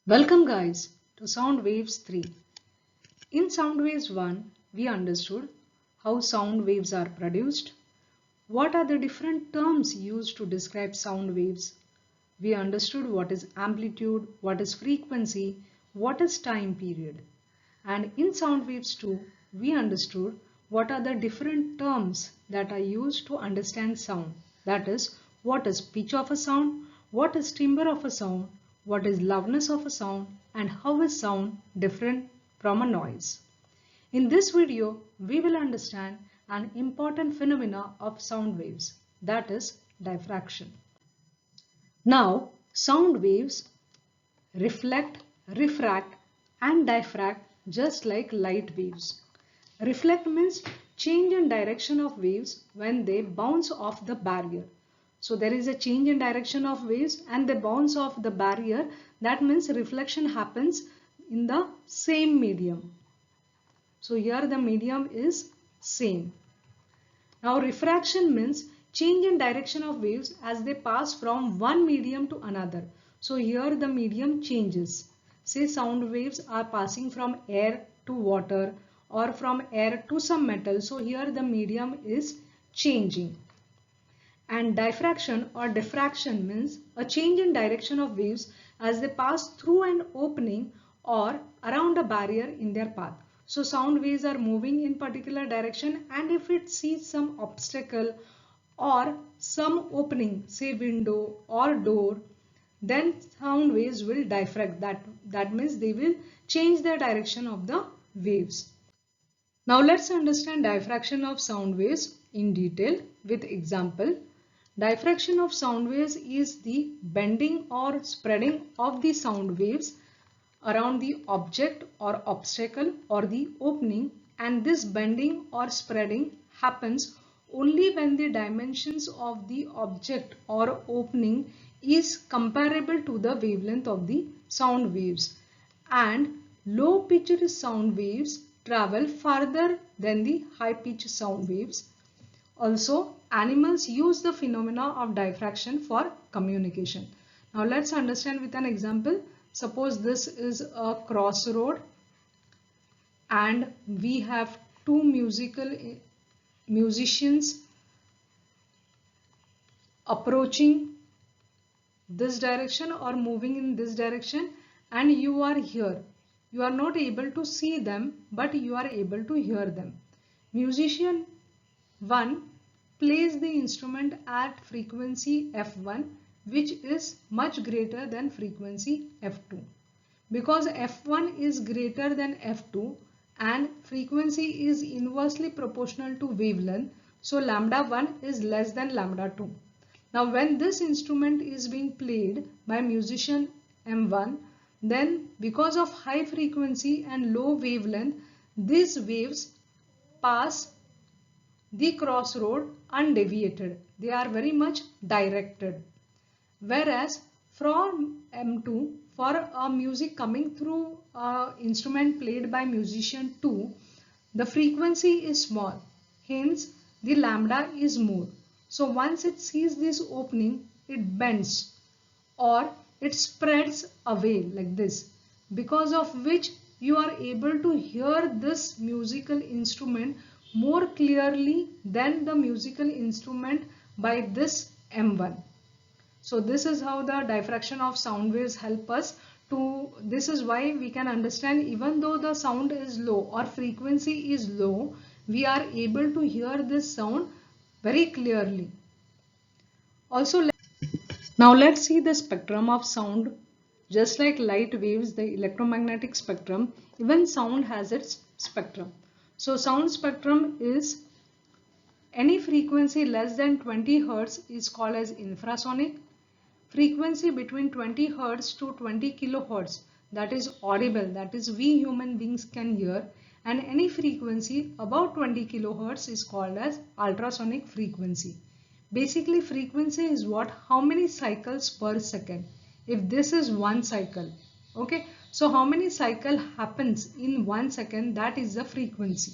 Welcome guys to Sound Waves 3. In Sound Waves 1, we understood how sound waves are produced, what are the different terms used to describe sound waves. We understood what is amplitude, what is frequency, what is time period. And in Sound Waves 2, we understood what are the different terms that are used to understand sound. That is, what is pitch of a sound, what is timbre of a sound, what is loudness of a sound, and how is sound different from a noise. In this video, we will understand an important phenomena of sound waves, that is diffraction. Now, sound waves reflect, refract and diffract just like light waves. Reflect means change in direction of waves when they bounce off the barrier. So there is a change in direction of waves and they bounce off the barrier. That means reflection happens in the same medium. So here the medium is same. Now refraction means change in direction of waves as they pass from one medium to another. So here the medium changes. Say sound waves are passing from air to water or from air to some metal. So here the medium is changing. And diffraction or diffraction means a change in direction of waves as they pass through an opening or around a barrier in their path. So sound waves are moving in particular direction, and if it sees some obstacle or some opening, say window or door, then sound waves will diffract. That means they will change the direction of the waves. Now let's understand diffraction of sound waves in detail with example. Diffraction of sound waves is the bending or spreading of the sound waves around the object or obstacle or the opening, and this bending or spreading happens only when the dimensions of the object or opening is comparable to the wavelength of the sound waves, and low pitched sound waves travel farther than the high pitched sound waves. Also, animals use the phenomena of diffraction for communication. Now let's understand with an example. Suppose this is a crossroad and we have two musicians approaching this direction or moving in this direction, and you are here. You are not able to see them, but you are able to hear them. Musician 1 plays the instrument at frequency F1, which is much greater than frequency F2. Because F1 is greater than F2 and frequency is inversely proportional to wavelength, so lambda 1 is less than lambda 2. Now when this instrument is being played by musician M1, then because of high frequency and low wavelength, these waves pass the crossroad undeviated. They are very much directed. Whereas from M2, for a music coming through an instrument played by musician 2, the frequency is small. Hence, the lambda is more. So once it sees this opening, it bends or it spreads away like this, because of which you are able to hear this musical instrument more clearly than the musical instrument by this M1. So this is how the diffraction of sound waves help us to, this is why we can understand even though the sound is low or frequency is low, we are able to hear this sound very clearly. Also, now let's see the spectrum of sound. Just like light waves, the electromagnetic spectrum, even sound has its spectrum. So sound spectrum is any frequency less than 20 Hz is called as infrasonic. Frequency between 20 Hz to 20 kilohertz, that is audible, that is we human beings can hear, and any frequency above 20 kilohertz is called as ultrasonic frequency. Basically frequency is what, how many cycles per second. If this is one cycle, okay, so how many cycle happens in 1 second, that is the frequency.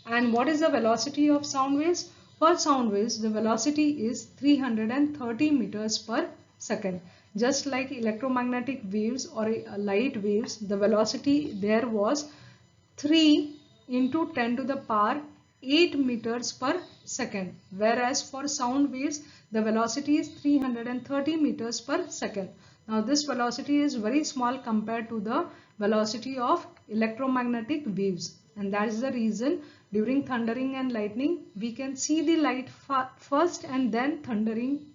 And what is the velocity of sound waves? For sound waves, the velocity is 330 meters per second. just like electromagnetic waves or light waves, the velocity there was 3 into 10 to the power 8 meters per second, whereas for sound waves the velocity is 330 meters per second. Now this velocity is very small compared to the velocity of electromagnetic waves, and that is the reason during thundering and lightning we can see the light first and then thundering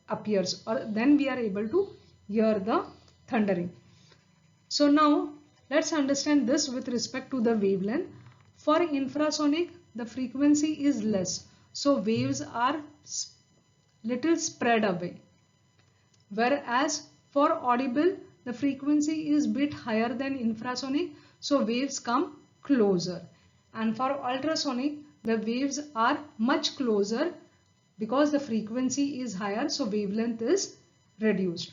appears, or then we are able to hear the thundering. So now let's understand this with respect to the wavelength. For infrasonic, the frequency is less, so waves are little spread away. Whereas for audible, the frequency is bit higher than infrasonic, so waves come closer. And for ultrasonic, the waves are much closer because the frequency is higher, so wavelength is reduced.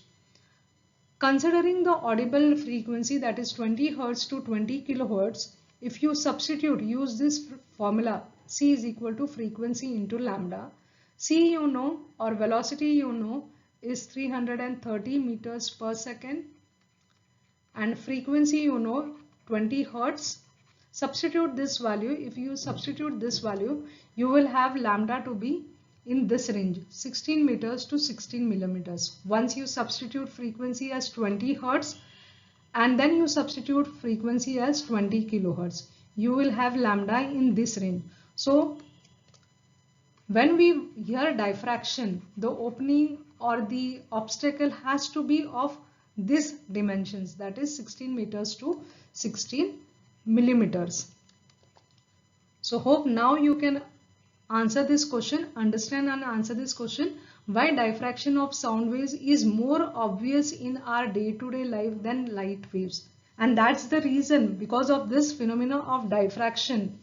Considering the audible frequency, that is 20 Hz to 20 kHz, if you substitute, use this formula, C is equal to frequency into lambda. C you know, or velocity you know, is 330 meters per second, and frequency you know 20 Hz. Substitute this value. If you substitute this value, you will have lambda to be in this range, 16 meters to 16 millimeters. Once you substitute frequency as 20 Hz and then you substitute frequency as 20 kilohertz, you will have lambda in this range. So when we hear diffraction, the opening or the obstacle has to be of these dimensions, that is 16 meters to 16 millimeters. So hope now you can answer this question, understand and answer this question, why diffraction of sound waves is more obvious in our day-to-day life than light waves. And that's the reason, because of this phenomena of diffraction,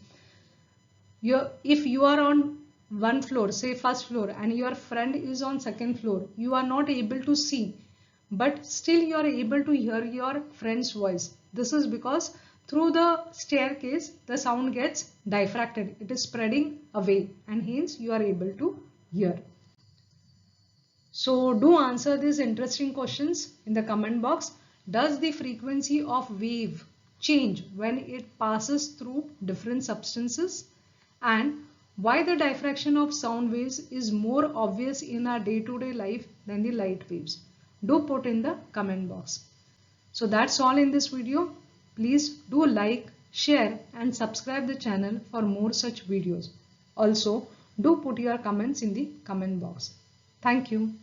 if you are on one floor, say first floor, and your friend is on second floor, you are not able to see, but still you are able to hear your friend's voice. This is because through the staircase the sound gets diffracted, it is spreading away, and hence you are able to hear. So do answer these interesting questions in the comment box. Does the frequency of wave change when it passes through different substances? And why the diffraction of sound waves is more obvious in our day-to-day life than the light waves? Do put in the comment box. So that's all in this video. Please do like, share and subscribe the channel for more such videos. Also, do put your comments in the comment box. Thank you.